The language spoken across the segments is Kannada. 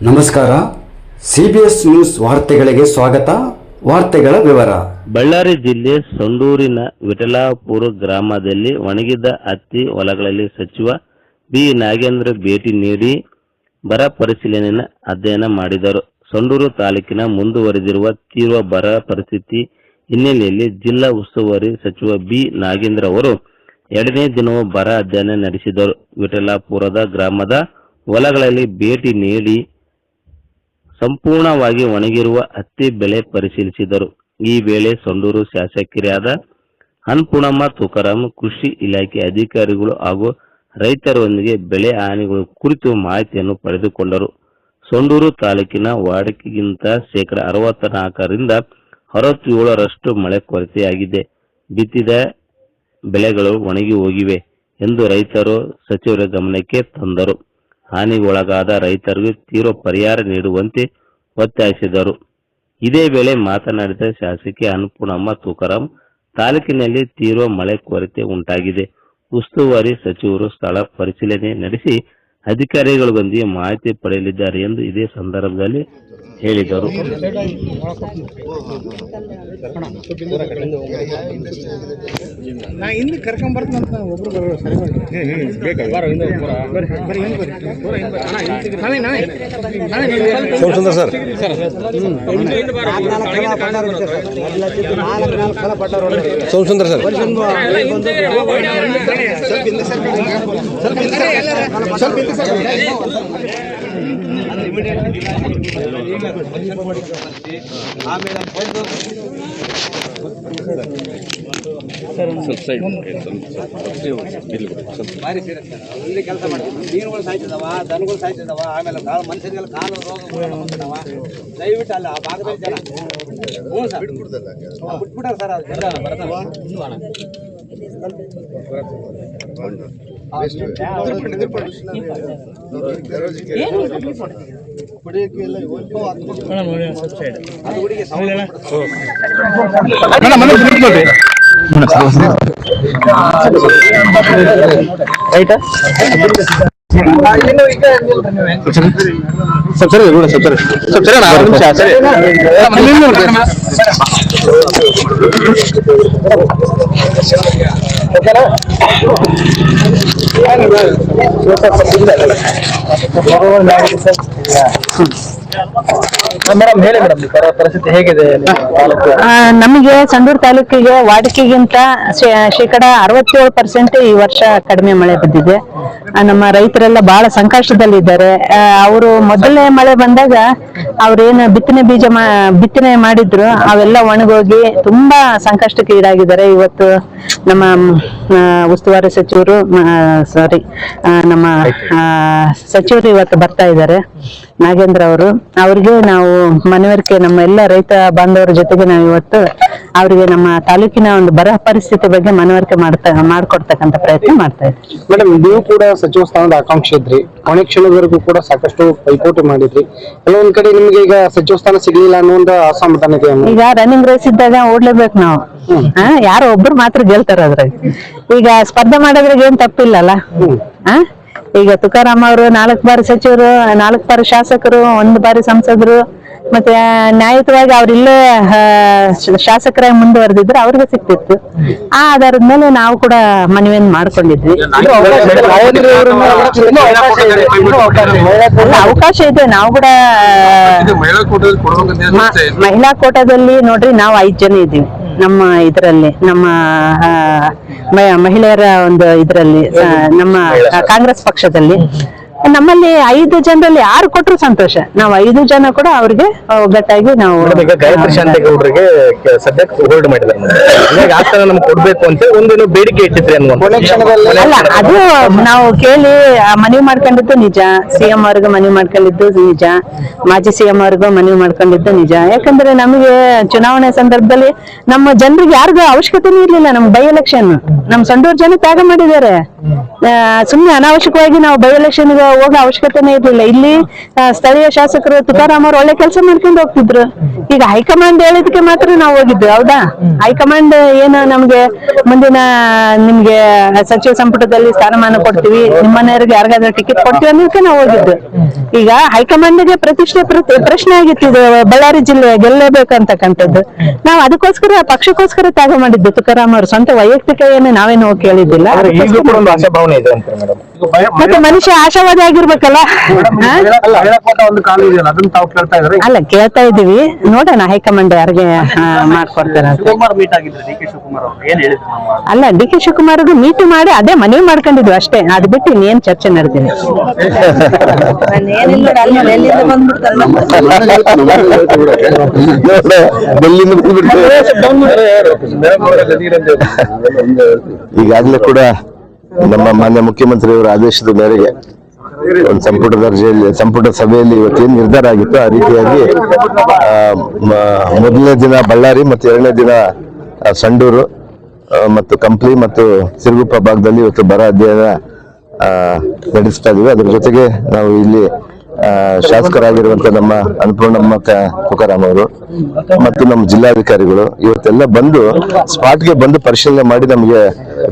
ನಮಸ್ಕಾರ. ಸಿಬಿಎಸ್ ನ್ಯೂಸ್ ವಾರ್ತೆಗಳಿಗೆ ಸ್ವಾಗತ. ವಾರ್ತೆಗಳ ವಿವರ. ಬಳ್ಳಾರಿ ಜಿಲ್ಲೆ ಸಂಡೂರಿನ ವಿಠಲಾಪುರ ಗ್ರಾಮದಲ್ಲಿ ಒಣಗಿದ ಹತ್ತಿ ಹೊಲಗಳಲ್ಲಿ ಸಚಿವ ಬಿ ನಾಗೇಂದ್ರ ಭೇಟಿ ನೀಡಿ ಬರ ಪರಿಶೀಲನೆ ಅಧ್ಯಯನ ಮಾಡಿದರು. ಸಂಡೂರು ತಾಲೂಕಿನ ಮುಂದುವರೆದಿರುವ ತೀವ್ರ ಬರ ಪರಿಸ್ಥಿತಿ ಹಿನ್ನೆಲೆಯಲ್ಲಿ ಜಿಲ್ಲಾ ಉಸ್ತುವಾರಿ ಸಚಿವ ಬಿ ನಾಗೇಂದ್ರ ಅವರು 2ನೇ ದಿನವೂ ಬರ ಅಧ್ಯಯನ ನಡೆಸಿದರು. ವಿಠಲಾಪುರದ ಗ್ರಾಮದ ಹೊಲಗಳಲ್ಲಿ ಭೇಟಿ ನೀಡಿ ಸಂಪೂರ್ಣವಾಗಿ ಒಣಗಿರುವ ಹತ್ತಿ ಬೆಳೆ ಪರಿಶೀಲಿಸಿದರು. ಈ ವೇಳೆ ಸಂಡೂರು ಶಾಸಕರಾದ ಅನ್ನಪೂರ್ಣಮ್ಮ ತುಕಾರಾಂ, ಕೃಷಿ ಇಲಾಖೆ ಅಧಿಕಾರಿಗಳು ಹಾಗೂ ರೈತರೊಂದಿಗೆ ಬೆಳೆ ಹಾನಿಗಳ ಕುರಿತು ಮಾಹಿತಿಯನ್ನು ಪಡೆದುಕೊಂಡರು. ಸಂಡೂರು ತಾಲೂಕಿನ ವಾಡಿಕೆಗಿಂತ 64% 67% ಮಳೆ ಕೊರತೆಯಾಗಿದೆ. ಬಿತ್ತಿದ ಬೆಳೆಗಳು ಒಣಗಿ ಹೋಗಿವೆ ಎಂದು ರೈತರು ಸಚಿವರ ಗಮನಕ್ಕೆ ತಂದರು. ಹಾನಿಗೊಳಗಾದ ರೈತರಿಗೆ ತೀವ್ರ ಪರಿಹಾರ ನೀಡುವಂತೆ ಒತ್ತಾಯಿಸಿದರು. ಇದೇ ವೇಳೆ ಮಾತನಾಡಿದ ಶಾಸಕಿ ಅನ್ನಪೂರ್ಣಮ್ಮ ತುಕಾರಾಂ, ತಾಲೂಕಿನಲ್ಲಿ ತೀವ್ರ ಮಳೆ ಕೊರತೆ ಉಂಟಾಗಿದೆ. ಉಸ್ತುವಾರಿ ಸಚಿವರು ಸ್ಥಳ ಪರಿಶೀಲನೆ ನಡೆಸಿ ಅಧಿಕಾರಿಗಳೊಂದಿಗೆ ಮಾಹಿತಿ ಪಡೆಯಲಿದ್ದಾರೆ ಎಂದು ಇದೇ ಸಂದರ್ಭದಲ್ಲಿ ಹೇಳಿದರು. ಕೆಲಸ ಮಾಡ್ತೀವಿ. ಮೀನುಗಳು ಸಾಯ್ತಿದಾವ, ದನಗಳು ಸಾಯ್ತಿದಾವ, ಆಮೇಲೆ ಮನುಷ್ಯರಿಗೆಲ್ಲ ಕಾಲು ರೋಗ. ದಯವಿಟ್ಟು ಅಲ್ಲ ಆ ಭಾಗದಲ್ಲಿ ಜನ ಸರ್ ಬಿಟ್ಬಿಟ್ಟಾರ ಸರ್. ಅದು ಜನ ಬರ್ತಾವ. ಮೇಡಮ್ ಹೇಳಿ ಮೇಡಮ್, ಪರಿಸ್ಥಿತಿ ಹೇಗಿದೆ ನಮಗೆ ಸಂಡೂರು ತಾಲೂಕಿಗೆ ವಾಡಿಕೆಗಿಂತ 67% ಈ ವರ್ಷ ಕಡಿಮೆ ಮಳೆ ಬಿದ್ದಿದೆ. ನಮ್ಮ ರೈತರೆಲ್ಲ ಬಹಳ ಸಂಕಷ್ಟದಲ್ಲಿದ್ದಾರೆ. ಅವರು ಮೊದಲನೇ ಮಳೆ ಬಂದಾಗ ಅವ್ರೇನು ಬಿತ್ತನೆ ಮಾಡಿದ್ರು ಅವೆಲ್ಲ ಒಣಗೋಗಿ ತುಂಬಾ ಸಂಕಷ್ಟಕ್ಕೆ ಈಡಾಗಿದ್ದಾರೆ. ಇವತ್ತು ನಮ್ಮ ಉಸ್ತುವಾರಿ ಸಚಿವರು ನಮ್ಮ ಸಚಿವರು ಇವತ್ತು ಬರ್ತಾ ಇದ್ದಾರೆ, ನಾಗೇಂದ್ರ ಅವರು. ಅವ್ರಿಗೆ ನಾವು ಮನವರಿಕೆ, ನಮ್ಮ ಎಲ್ಲ ರೈತ ಬಾಂಧವರ ಜೊತೆಗೆ ನಾವು ಇವತ್ತು ಅವರಿಗೆ ನಮ್ಮ ತಾಲೂಕಿನ ಒಂದು ಬರ ಪರಿಸ್ಥಿತಿ ಬಗ್ಗೆ ಮನವರಿಕೆ ಮಾಡ್ಕೊಡ್ತಕ್ಕಂಥ ಪ್ರಯತ್ನ ಮಾಡ್ತಾ ಇದ್ವಿ. ಮೇಡಮ್, ನೀವು ಕೂಡ ಸಚಿವ ಸ್ಥಾನದ ಆಕಾಂಕ್ಷಿ ಇದ್ರಿ, ಕೊನೆ ಕ್ಷಣದವರೆಗೂ ಕೂಡ ಸಾಕಷ್ಟು ಪೈಪೋಟಿ ಮಾಡಿದ್ರಿ. ಕೆಲವೊಂದ್ ಕಡೆ ನಿಮ್ಗೆ ಈಗ ಸಚಿವ ಸ್ಥಾನ ಸಿಗ್ಲಿಲ್ಲ ಅನ್ನೋ ಒಂದು ಅಸಮಾಧಾನ ಇದೆ. ಈಗ ರನ್ನಿಂಗ್ ರೇಸ್ ಇದ್ದಾಗ ಓಡ್ಲೇಬೇಕು ನಾವು. ಯಾರೋ ಒಬ್ರು ಮಾತ್ರ ಗೆಲ್ತಾರ ಅದ್ರಾಗ. ಈಗ ಸ್ಪರ್ಧೆ ಮಾಡೋದ್ರಾಗ ಏನ್ ತಪ್ಪಿಲ್ಲಲ್ಲ. ಈಗ ತುಕಾರಾಂ ಅವರು 4 ಬಾರಿ ಸಚಿವರು, 4 ಬಾರಿ ಶಾಸಕರು, 1 ಬಾರಿ ಸಂಸದರು. ಮತ್ತೆ ನ್ಯಾಯಯುತವಾಗಿ ಅವ್ರಿಲ್ಲೇ ಶಾಸಕರಾಗಿ ಮುಂದುವರೆದಿದ್ರೆ ಅವ್ರಿಗೆ ಸಿಕ್ತಿತ್ತು. ಆ ಆಧಾರದ ಮೇಲೆ ನಾವು ಕೂಡ ಮನವಿಯನ್ನು ಮಾಡ್ಕೊಂಡಿದ್ವಿ. ಅವಕಾಶ ಇದೆ. ನಾವು ಕೂಡ ಮಹಿಳಾ ಕೋಟಾದಲ್ಲಿ ನೋಡ್ರಿ, ನಾವು 5 ಜನ ಇದ್ದೀವಿ ನಮ್ಮ ಇದರಲ್ಲಿ, ನಮ್ಮ ಮಹಿಳೆಯರ ಒಂದು ಇದರಲ್ಲಿ, ನಮ್ಮ ಕಾಂಗ್ರೆಸ್ ಪಕ್ಷದಲ್ಲಿ. ನಮ್ಮಲ್ಲಿ 5 ಜನರಲ್ಲಿ 6 ಕೊಟ್ಟರು ಸಂತೋಷ. ನಾವು 5 ಜನ ಕೂಡ ಅವ್ರಿಗೆ ಒಗ್ಗಟ್ಟಾಗಿ ನಾವು ಗಾಯತ್ರಿ ಶಾಂತೇಗೌಡರಿಗೆ ಸದ್ಯಕ್ಕೆ ಹೋಲ್ಡ್ ಮಾಡಿದ್ದಾರೆ. ನಮ್ಗೆ ಕೊಡ್ಬೇಕು ಅಂತ ಒಂದೇನು ಬೇಡಿಕೆ ಇಟ್ಟಿದ್ರಿ ಅಲ್ಲ, ಅದು ನಾವು ಕೇಳಿ ಮನವಿ ಮಾಡ್ಕೊಂಡಿದ್ದು ನಿಜ. ಸಿಎಂ ಅವ್ರಿಗೆ ಮನವಿ ಮಾಡ್ಕೊಂಡಿದ್ದು ನಿಜ, ಮಾಜಿ ಸಿಎಂ ಅವ್ರಿಗೂ ಮನವಿ ಮಾಡ್ಕೊಂಡಿದ್ದು ನಿಜ. ಯಾಕಂದ್ರೆ ನಮಗೆ ಚುನಾವಣೆ ಸಂದರ್ಭದಲ್ಲಿ ನಮ್ಮ ಜನರಿಗೆ ಯಾರಿಗೂ ಅವಶ್ಯಕತೆನೂ ಇರ್ಲಿಲ್ಲ. ನಮ್ ಬೈ ಎಲೆಕ್ಷನ್ ನಮ್ ಸಂಡೂರು ಜನ ತ್ಯಾಗ ಮಾಡಿದ್ದಾರೆ. ಸುಮ್ನೆ ಅನಾವಶ್ಯಕವಾಗಿ ನಾವು ಬೈ ಎಲೆಕ್ಷನ್ ಹೋಗೋ ಅವಶ್ಯಕತೆನೇ ಇರ್ಲಿಲ್ಲ. ಇಲ್ಲಿ ಸ್ಥಳೀಯ ಶಾಸಕರು ತುಕಾರಾಮ್ ಅವ್ರು ಒಳ್ಳೆ ಕೆಲಸ ಮಾಡ್ಕೊಂಡು ಹೋಗ್ತಿದ್ರು. ಈಗ ಹೈಕಮಾಂಡ್ ಹೇಳಿದಕ್ಕೆ ಮಾತ್ರ ನಾವು ಹೋಗಿದ್ವಿ, ಹೌದಾ? ಹೈಕಮಾಂಡ್ ಏನು ನಮ್ಗೆ ಮುಂದಿನ ನಿಮ್ಗೆ ಸಚಿವ ಸಂಪುಟದಲ್ಲಿ ಸ್ಥಾನಮಾನ ಕೊಡ್ತೀವಿ, ನಿಮ್ಮನೆಯವರಿಗೆ ಯಾರಿಗಾದ್ರೂ ಟಿಕೆಟ್ ಕೊಡ್ತೀವಿ ಅನ್ನೋದಕ್ಕೆ ನಾವು ಹೋಗಿದ್ದು. ಈಗ ಹೈಕಮಾಂಡ್ಗೆ ಪ್ರತಿಷ್ಠೆ ಪ್ರಶ್ನೆ ಆಗಿತ್ತು, ಇದು ಬಳ್ಳಾರಿ ಜಿಲ್ಲೆ ಗೆಲ್ಲೇಬೇಕಂತಕ್ಕಂಥದ್ದು. ನಾವು ಅದಕ್ಕೋಸ್ಕರ ಪಕ್ಷಕ್ಕೋಸ್ಕರ ತ್ಯಾಗ ಮಾಡಿದ್ದು. ತುಕಾರಾಮ್ ಅವರು ಸ್ವಂತ ವೈಯಕ್ತಿಕ ಏನು ನಾವೇನು ಕೇಳಿದ್ದಿಲ್ಲ. ಮತ್ತೆ ಮನುಷ್ಯ ಆಶಾವಾದಿ ಆಗಿರ್ಬೇಕಲ್ಲ. ಅಲ್ಲ, ಕೇಳ್ತಾ ಇದೀವಿ, ನೋಡೋಣ ಹೈಕಮಾಂಡ್ ಯಾರಿಗೆ ಮಾಡ್ಕೊಡ್ತಾರೆ. ಅಲ್ಲ, ಡಿ ಕೆ ಶಿವಕುಮಾರ್ಗೂ ಮೀಟ್ ಮಾಡಿ ಅದೇ ಮನವಿ ಮಾಡ್ಕೊಂಡಿದ್ವಿ ಅಷ್ಟೇ, ಅದ್ ಬಿಟ್ಟು ಇನ್ನೇನ್ ಚರ್ಚೆ ನಡೆದಿಲ್ಲ. ಈಗಾಗಲೇ ಕೂಡ ನಮ್ಮ ಮಾನ್ಯ ಮುಖ್ಯಮಂತ್ರಿಯವರ ಆದೇಶದ ಮೇರೆಗೆ ಒಂದು ಸಂಪುಟ ದರ್ಜೆಯಲ್ಲಿ ಸಂಪುಟ ಸಭೆಯಲ್ಲಿ ಇವತ್ತೇನು ನಿರ್ಧಾರ ಆಗಿತ್ತು ಆ ರೀತಿಯಾಗಿ ಮೊದಲನೇ ದಿನ ಬಳ್ಳಾರಿ ಮತ್ತು ಎರಡನೇ ದಿನ ಸಂಡೂರು ಮತ್ತು ಕಂಪ್ಲಿ ಮತ್ತು ಸಿರುಗುಪ್ಪ ಭಾಗದಲ್ಲಿ ಇವತ್ತು ಬರ ಅಧ್ಯಯನ ನಡೆಸ್ತಾ ಇದೀವಿ. ಅದ್ರ ಜೊತೆಗೆ ನಾವು ಇಲ್ಲಿ ಶಾಸಕರಾಗಿರುವಂತ ನಮ್ಮ ಅನ್ನಪೂರ್ಣಮ್ಮ ತುಕಾರಾಮ್ ಅವರು ಮತ್ತು ನಮ್ಮ ಜಿಲ್ಲಾಧಿಕಾರಿಗಳು ಇವತ್ತೆಲ್ಲ ಬಂದು ಸ್ಪಾಟ್ಗೆ ಬಂದು ಪರಿಶೀಲನೆ ಮಾಡಿ ನಮಗೆ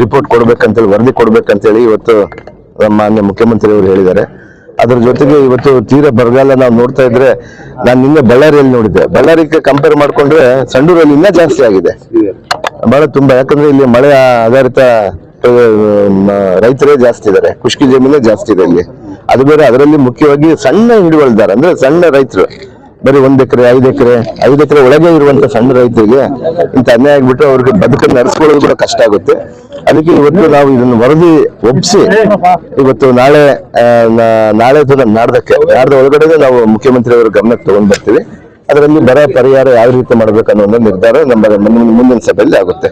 ರಿಪೋರ್ಟ್ ಕೊಡ್ಬೇಕಂತೇಳಿ, ವರದಿ ಕೊಡ್ಬೇಕಂತೇಳಿ ಇವತ್ತು ನಮ್ಮ ಮಾನ್ಯ ಮುಖ್ಯಮಂತ್ರಿ ಅವರು ಹೇಳಿದ್ದಾರೆ. ಅದ್ರ ಜೊತೆಗೆ ಇವತ್ತು ತೀರಾ ಬರಗಾಲ ನಾವು ನೋಡ್ತಾ ಇದ್ರೆ, ನಾನು ನಿನ್ನೆ ಬಳ್ಳಾರಿಯಲ್ಲಿ ನೋಡಿದ್ದೆ, ಬಳ್ಳಾರಿಗೆ ಕಂಪೇರ್ ಮಾಡ್ಕೊಂಡ್ರೆ ಸಂಡೂರಲ್ಲಿ ಇನ್ನೂ ಜಾಸ್ತಿ ಆಗಿದೆ, ಬಹಳ ತುಂಬಾ. ಯಾಕಂದ್ರೆ ಇಲ್ಲಿ ಮಳೆ ಆಧಾರಿತ ರೈತರೇ ಜಾಸ್ತಿ ಇದ್ದಾರೆ, ಖುಷ್ಕಿ ಜಮೀನೇ ಜಾಸ್ತಿ ಇದೆ ಇಲ್ಲಿ. ಅದು ಬೇರೆ, ಅದರಲ್ಲಿ ಮುಖ್ಯವಾಗಿ ಸಣ್ಣ ಹಿಡುವಳಿದಾರ ಅಂದ್ರೆ ಸಣ್ಣ ರೈತರು, ಬರೀ 1 ಎಕರೆ 5 ಎಕರೆ ಒಳಗೆ ಇರುವಂತ ಸಣ್ಣ ರೈತರಿಗೆ ಇಂತ ಅನ್ಯಾಯ ಆಗ್ಬಿಟ್ಟು ಅವ್ರಿಗೆ ಬದುಕನ್ನು ನಡೆಸ್ಕೊಳ್ಳೋದು ಕೂಡ ಕಷ್ಟ ಆಗುತ್ತೆ. ಅದಕ್ಕೆ ಇವತ್ತು ನಾವು ಇದನ್ನು ವರದಿ ಒಪ್ಪಿಸಿ ಇವತ್ತು ನಾಳೆ ನಾಡ್ದ ಒಳಗಡೆ ನಾವು ಮುಖ್ಯಮಂತ್ರಿ ಅವರ ಗಮನಕ್ಕೆ ತಗೊಂಡ್ ಬರ್ತೀವಿ. ಅದರಲ್ಲಿ ಬರ ಪರಿಹಾರ ಯಾವ ರೀತಿ ಮಾಡಬೇಕನ್ನೋ ಒಂದು ನಿರ್ಧಾರ ನಮ್ಮ ಮುಂದಿನ ಸಭೆಯಲ್ಲಿ ಆಗುತ್ತೆ.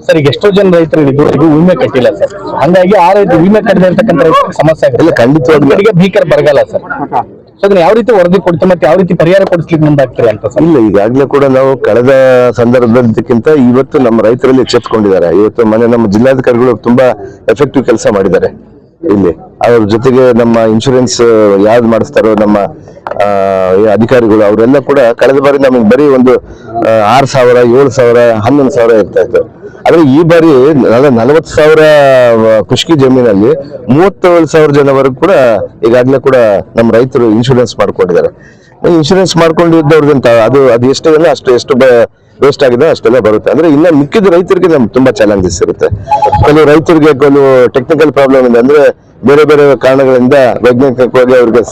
ಸರ್, ಈಗ ಎಷ್ಟೋ ಜನ ರೈತರು ಇದು ವಿಮೆ ಕಟ್ಟಿಲ್ಲ ಸರ್, ಹಂಗಾಗಿ ಆ ರೈತ ವಿಮೆ ಕಟ್ಟದೆ ಇರ್ತಕ್ಕಂಥ ಸಮಸ್ಯೆ ಆಗಿದೆ. ಖಂಡಿತವಾಗಿ ಭೀಕರ ಬರಗಾಲ ಸರ್. ಅದನ್ನ ಯಾವ ರೀತಿ ವರದಿ ಕೊಡ್ತೀವಿ ಮತ್ತೆ ಯಾವ ರೀತಿ ಪರಿಹಾರ ಕೊಡಿಸ್ಲಿಕ್ಕೆ ಮುಂದಾಗ್ತೀರಿ ಅಂತ ಸರ್? ಇಲ್ಲ, ಈಗಾಗಲೇ ಕೂಡ ನಾವು ಕಳೆದ ಸಂದರ್ಭದಕ್ಕಿಂತ ಇವತ್ತು ನಮ್ಮ ರೈತರಲ್ಲಿ ಎಚ್ಚೆತ್ತುಕೊಂಡಿದ್ದಾರೆ. ಇವತ್ತು ಮನೆ ನಮ್ಮ ಜಿಲ್ಲಾಧಿಕಾರಿಗಳು ತುಂಬಾ ಎಫೆಕ್ಟಿವ್ ಕೆಲಸ ಮಾಡಿದ್ದಾರೆ ಇಲ್ಲಿ. ಅವ್ರ ಜೊತೆಗೆ ನಮ್ಮ ಇನ್ಶೂರೆನ್ಸ್ ಯಾವ್ದು ಮಾಡಿಸ್ತಾರೋ ನಮ್ಮ ಅಧಿಕಾರಿಗಳು ಅವರೆಲ್ಲ ಕೂಡ ಕಳೆದ ಬಾರಿ ನಮಗೆ ಬರೀ ಒಂದು 6,000, 7,000, 11,000 ಇರ್ತಾ ಇತ್ತು. ಆದ್ರೆ ಈ ಬಾರಿ 40,000 ಖುಷ್ಕಿ ಜಮೀನಲ್ಲಿ 37,000 ಜನವರೆಗೂ ಕೂಡ ಈಗಾಗಲೇ ಕೂಡ ನಮ್ಮ ರೈತರು ಇನ್ಶೂರೆನ್ಸ್ ಮಾಡ್ಕೊಂಡಿದ್ದಾರೆ. ಇನ್ಶೂರೆನ್ಸ್ ಮಾಡ್ಕೊಂಡಿದ್ದವ್ರದಂತ ಅದು ಎಷ್ಟಿದೆ ಎಷ್ಟು ವೇಸ್ಟ್ ಆಗಿದೆ ಅಷ್ಟೆಲ್ಲ ಬರುತ್ತೆ. ಅಂದ್ರೆ ಇನ್ನ ಮಿಕ್ಕಿದ ರೈತರಿಗೆ ನಮ್ಗೆ ತುಂಬಾ ಚಾಲೆಂಜಸ್ ಇರುತ್ತೆ. ಕೆಲವು ರೈತರಿಗೆ ಕೆಲವು ಟೆಕ್ನಿಕಲ್ ಪ್ರಾಬ್ಲಮ್ ಇದೆ, ಅಂದ್ರೆ ಬೇರೆ ಬೇರೆ ಕಾರಣಗಳಿಂದ ವೈಜ್ಞಾನಿಕವಾಗಿ ಅವ್ರಿಗೆ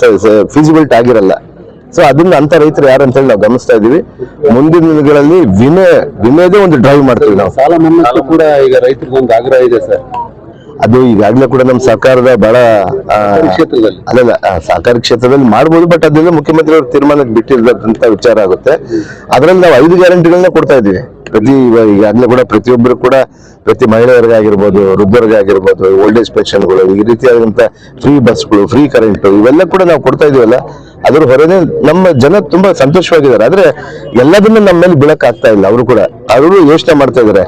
ಫೀಸಿಬಿಲಿಟಿ ಆಗಿರಲ್ಲ. ಸೊ ಅದನ್ನ ಅಂತ ರೈತರು ಯಾರು ಅಂತ ಹೇಳಿ ನಾವು ಗಮನಿಸ್ತಾ ಇದೀವಿ. ಮುಂದಿನ ದಿನಗಳಲ್ಲಿ ವಿಮೆದೇ ಒಂದು ಡ್ರೈವ್ ಮಾಡ್ತೀವಿ ನಾವು. ಸಾಲ ಮನ್ನಾ ಕೂಡ ಈಗ ರೈತರಿಗೆ ಒಂದು ಆಗ್ರಹ ಇದೆ ಸರ್. ಅದು ಈಗಾಗಲೇ ಕೂಡ ನಮ್ಮ ಸರ್ಕಾರದ ಬಹಳ ಅಲ್ಲ ಸಹಕಾರಿ ಕ್ಷೇತ್ರದಲ್ಲಿ ಮಾಡ್ಬೋದು, ಬಟ್ ಅದೆಲ್ಲ ಮುಖ್ಯಮಂತ್ರಿ ಅವ್ರ ತೀರ್ಮಾನಕ್ಕೆ ಬಿಟ್ಟಿರ್ತಕ್ಕಂಥ ವಿಚಾರ ಆಗುತ್ತೆ. ಅದರಲ್ಲಿ ನಾವು 5 ಗ್ಯಾರಂಟಿಗಳನ್ನ ಕೊಡ್ತಾ ಇದೀವಿ. ಈಗಾಗಲೇ ಕೂಡ ಪ್ರತಿಯೊಬ್ಬರು ಕೂಡ, ಪ್ರತಿ ಮಹಿಳೆಯರಿಗೆ ಆಗಿರ್ಬೋದು, ವೃದ್ಧರಿಗೆ ಆಗಿರ್ಬೋದು, ಓಲ್ಡ್ ಏಜ್ ಪೆನ್ಷನ್ಗಳು, ಈ ರೀತಿಯಾದಂತ ಫ್ರೀ ಬಸ್ಗಳು, ಫ್ರೀ ಕರೆಂಟ್, ಇವೆಲ್ಲ ಕೂಡ ನಾವು ಕೊಡ್ತಾ ಇದೀವಲ್ಲ. ಅದ್ರ ಹೊರಗೆ ನಮ್ಮ ಜನ ತುಂಬಾ ಸಂತೋಷವಾಗಿದ್ದಾರೆ. ಆದ್ರೆ ಎಲ್ಲದನ್ನ ನಮ್ಮ ಮೇಲೆ ಬೀಳಕ್ ಆಗ್ತಾ ಇಲ್ಲ. ಅವರು ಯೋಚನೆ ಮಾಡ್ತಾ ಇದಾರೆ.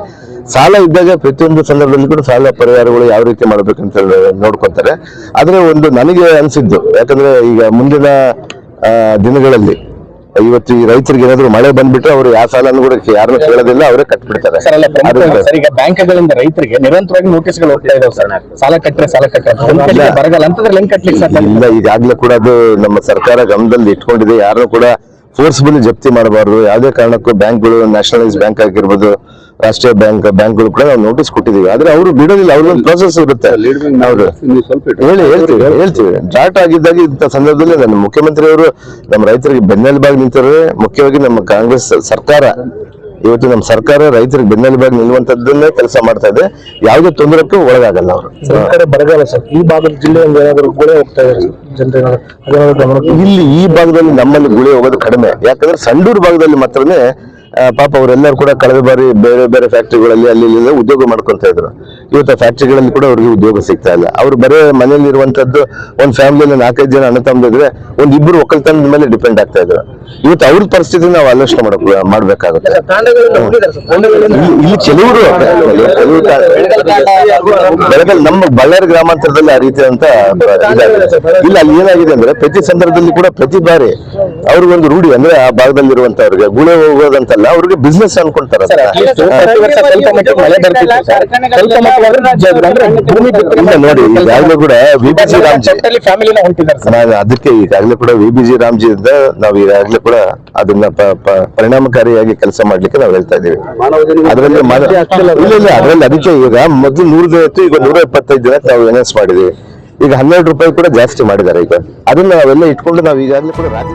ಸಾಲ ಇದ್ದಾಗ ಪ್ರತಿಯೊಂದು ಸಂದರ್ಭದಲ್ಲಿ ಕೂಡ ಸಾಲ ಪರಿಹಾರಗಳು ಯಾವ ರೀತಿ ಮಾಡ್ಬೇಕಂತ ನೋಡ್ಕೊಂತಾರೆ. ಆದ್ರೆ ಒಂದು ನನಗೆ ಅನ್ಸಿದ್ದು, ಯಾಕಂದ್ರೆ ಈಗ ಮುಂದಿನ ದಿನಗಳಲ್ಲಿ ಇವತ್ತು ಈ ರೈತರಿಗೆ ಏನಾದ್ರು ಮಳೆ ಬಂದ್ಬಿಟ್ರೆ ಅವರು ಯಾವ ಸಾಲನ್ನು ಕೂಡ ಯಾರನ್ನು ಕೇಳೋದಿಲ್ಲ, ಅವರೇ ಕಟ್ಬಿಡ್ತಾರೆ. ಈಗ ಬ್ಯಾಂಕ್ಗಳಿಂದ ರೈತರಿಗೆ ನಿರಂತರವಾಗಿ ನೋಟಿಸ್ಗಳು ಹೋಗ್ತಾ ಇದಾವೆ ಸರ್, ಸಾಲ ಕಟ್ಟರೆ ಬರಗಲ್ಲ ಅಂತಂದ್ರೆ ಹೆಂಗ್ ಕಟ್ಲಿಕ್ಕೆ ಇಲ್ಲ. ಈಗಾಗ್ಲೇ ಕೂಡ ಅದು ನಮ್ಮ ಸರ್ಕಾರ ಗಮನದಲ್ಲಿ ಇಟ್ಕೊಂಡಿದೆ. ಯಾರು ಕೂಡ ಫೋರ್ಸ್ಬಲಿ ಜಪ್ತಿ ಮಾಡಬಾರ್ದು. ಯಾವುದೇ ಕಾರಣಕ್ಕೂ ಬ್ಯಾಂಕ್ಗಳು, ನ್ಯಾಷನಲೈಸ್ ಬ್ಯಾಂಕ್ ಆಗಿರ್ಬೋದು, ರಾಷ್ಟ್ರೀಯ ಬ್ಯಾಂಕ್ಗಳು ಕೂಡ ನಾವು ನೋಟಿಸ್ ಕೊಟ್ಟಿದೀವಿ. ಆದ್ರೆ ಅವರು ಬಿಡೋದಿಲ್ಲ, ಅವ್ರೊಂದು ಪ್ರೋಸೆಸ್ ಇರುತ್ತೆ. ಹೇಳ್ತೀವಿ ಡ್ರಾಟ್ ಆಗಿದ್ದಾಗ ಇಂಥ ಸಂದರ್ಭದಲ್ಲಿ ನಮ್ಮ ಮುಖ್ಯಮಂತ್ರಿ ಅವರು ನಮ್ಮ ರೈತರಿಗೆ ಬೆನ್ನೆಲುಬಾಗಿ ನಿಂತರೆ, ಮುಖ್ಯವಾಗಿ ನಮ್ಮ ಕಾಂಗ್ರೆಸ್ ಸರ್ಕಾರ ಇವತ್ತು ನಮ್ಮ ಸರ್ಕಾರ ರೈತರಿಗೆ ಬೆನ್ನೆಲುಬಾಗಿ ನಿಲ್ಲುವಂತದ್ದನ್ನೇ ಕೆಲಸ ಮಾಡ್ತಾ ಇದೆ. ಯಾವುದೇ ತೊಂದರೆಗೂ ಒಳಗಾಗಲ್ಲ ಅವರು. ಬರಗಾಲ ಸರ್, ಈ ಭಾಗದ ಜಿಲ್ಲೆಯಲ್ಲಿ ಏನಾದ್ರು ಗುಳೆ ಹೋಗ್ತಾ ಇದೆ ಇಲ್ಲಿ ಈ ಭಾಗದಲ್ಲಿ ನಮ್ಮಲ್ಲಿ ಗುಳೆ ಹೋಗೋದು ಕಡಿಮೆ. ಯಾಕಂದ್ರೆ ಸಂಡೂರು ಭಾಗದಲ್ಲಿ ಮಾತ್ರನೇ ಪಾಪ ಅವರೆಲ್ಲರೂ ಕೂಡ ಕಳೆದ ಬಾರಿ ಬೇರೆ ಬೇರೆ ಫ್ಯಾಕ್ಟ್ರಿಗಳಲ್ಲಿ ಅಲ್ಲಿ ಇಲ್ಲಿ ಉದ್ಯೋಗ ಮಾಡ್ಕೊಂತ ಇದ್ರು. ಇವತ್ತು ಫ್ಯಾಕ್ಟ್ರಿಗಳಲ್ಲಿ ಕೂಡ ಅವ್ರಿಗೆ ಉದ್ಯೋಗ ಸಿಗ್ತಾ ಇಲ್ಲ. ಅವ್ರು ಬರೇ ಮನೇಲಿ ಇರುವಂತದ್ದು ಒಂದು ಫ್ಯಾಮಿಲಿಯಲ್ಲಿ 4-5 ಜನ ಅಣ್ಣ ತಮ್ಮದಿದ್ರೆ ಒಂದ್ ಇಬ್ರು ಒಕ್ಕಲ್ತನದ ಮೇಲೆ ಡಿಪೆಂಡ್ ಆಗ್ತಾ ಇದ್ರು. ಇವತ್ತು ಅವ್ರ ಪರಿಸ್ಥಿತಿ ನಾವು ಆಲೋಚನೆ ಮಾಡ್ಬೇಕಾಗುತ್ತೆ. ಇಲ್ಲಿ ಕೆಲವರು ಬೆಳಗಾವಿ ನಮ್ಮ ಬಳ್ಳಾರಿ ಗ್ರಾಮಾಂತರದಲ್ಲಿ ಆ ರೀತಿಯಾದಂತ ಇಲ್ಲ. ಅಲ್ಲಿ ಏನಾಗಿದೆ ಅಂದ್ರೆ ಪ್ರತಿ ಸಂದರ್ಭದಲ್ಲಿ ಕೂಡ ಪ್ರತಿ ಬಾರಿ ಅವ್ರಿಗೊಂದು ರೂಢಿ ಅಂದ್ರೆ ಆ ಭಾಗದಲ್ಲಿರುವಂತವ್ರಿಗೆ ಗುಳೆ ಹೋಗೋದಂತಲ್ಲ, ಅವ್ರಿಗೆ ಬಿಸ್ನೆಸ್ ಅನ್ಕೊಂತಾರೆ. ನೋಡಿ ಈಗಾಗಲೇ ಕೂಡ ವಿಬಿಜಿ ರಾಮ್ಜಿ ಅದಕ್ಕೆ ಈಗಾಗಲೇ ಕೂಡ ವಿಬಿಜಿ ರಾಮ್ಜಿ ಇಂದ ನಾವು ಈಗಾಗಲೇ ಕೂಡ ಅದನ್ನ ಪರಿಣಾಮಕಾರಿಯಾಗಿ ಕೆಲಸ ಮಾಡ್ಲಿಕ್ಕೆ ನಾವು ಹೇಳ್ತಾ ಇದೀವಿ. ಅದರಲ್ಲಿ ಇಲ್ಲ ಅದರಲ್ಲಿ ಅದಕ್ಕೆ ಈಗ ಮೊದಲು 100 ಇತ್ತು, ಈಗ 125 ದಿನ ನಾವು ಎನ್ಎಸ್ ಮಾಡಿದೀವಿ. ಈಗ 12 ರೂಪಾಯಿ ಕೂಡ ಜಾಸ್ತಿ ಮಾಡಿದ್ದಾರೆ. ಈಗ ಅದನ್ನ ನಾವೆಲ್ಲ ಇಟ್ಕೊಂಡು ನಾವು ಈಗಾಗಲೇ ಕೂಡ ರಾಜ್ಯ